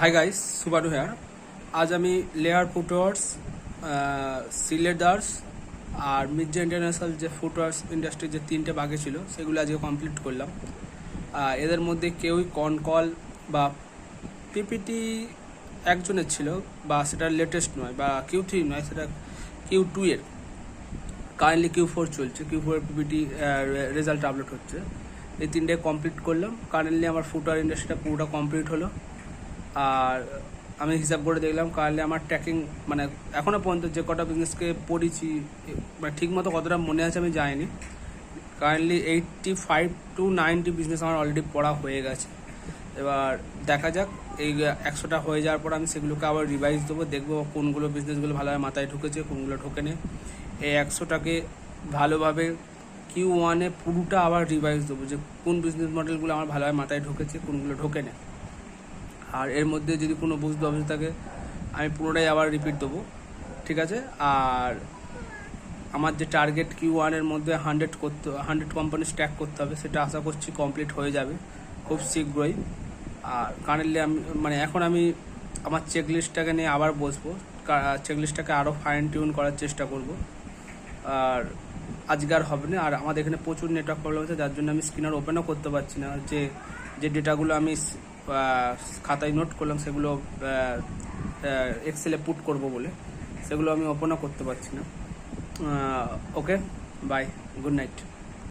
Hi guys, সুবারু here. আজ আমি লেয়ার ফুটওয়ার্স, সিলেদার্স আর মির্জা ইন্টারন্যাশনাল যে ফুটওয়ার্স ইন্ডাস্ট্রির যে তিনটে বাকি ছিল সেগুলো আজকে কমপ্লিট করলাম। এদের মধ্যে কেউই কনকল বা পিপিটি একজনের ছিল, বা সেটা লেটেস্ট নয়, বা Q3 নয়, সেটা Q2 এর। কারেন্টলি Q4 চলছে, Q4 পিপিটি রেজাল্ট আপলোড হচ্ছে। এই তিনটে কমপ্লিট করলাম। কারেন্টলি আমার ফুটওয়ার ইন্ডাস্ট্রিটা পুরোটা কমপ্লিট হলো। আর আমি হিসাব করে দেখলাম কারেন্টলি আমার ট্র্যাকিং, মানে এখনও পর্যন্ত যে কটা বিজনেসকে পড়েছি, মানে ঠিক মতো কতটা মনে আছে আমি জানিনি। কারেন্টলি 85 to 90 বিজনেস আমার অলরেডি পড়া হয়ে গেছে। এবার দেখা যাক, এই 100টা হয়ে যাওয়ার পর আমি সেগুলোকে আবার রিভাইজ দেবো, দেখবো কোনগুলো বিজনেসগুলো ভালোভাবে মাথায় ঢুকেছে, কোনগুলো ঢোকেনি। এই 100টাকে ভালোভাবে Q1-এ পুরোটা আবার রিভাইজ দেবো, যে কোন বিজনেস মডেলগুলো আমার ভালোভাবে মাথায় ঢুকেছে, কোনগুলো ঢোকেনি। আর এর মধ্যে যদি কোনো বুঝতে অবস্থা থাকে আমি পুরোটাই আবার রিপিট দেবো, ঠিক আছে। আর আমার যে টার্গেট Q1-এর মধ্যে 100 কোম্পানি স্ট্যাক করতে হবে, সেটা আশা করছি কমপ্লিট হয়ে যাবে খুব শীঘ্রই। আর কারেন্টলি এখন আমি আমার চেকলিস্টটাকে নিয়ে আবার বসবো, চেকলিস্টটাকে আরও ফাইন টিউন করার চেষ্টা করব। আর আজকে আর হবে না। আর আমাদের এখানে প্রচুর নেটওয়ার্ক প্রবলেম আছে, যার জন্য আমি স্ক্রিনার ওপেনও করতে পারছি না। যে ডেটাগুলো আমি খাতায় নোট করলাম, সেগুলো এক্সেলে পুট করব বলে, সেগুলো আমি ওপেনও করতে পারছি না। ওকে, বাই, গুড নাইট।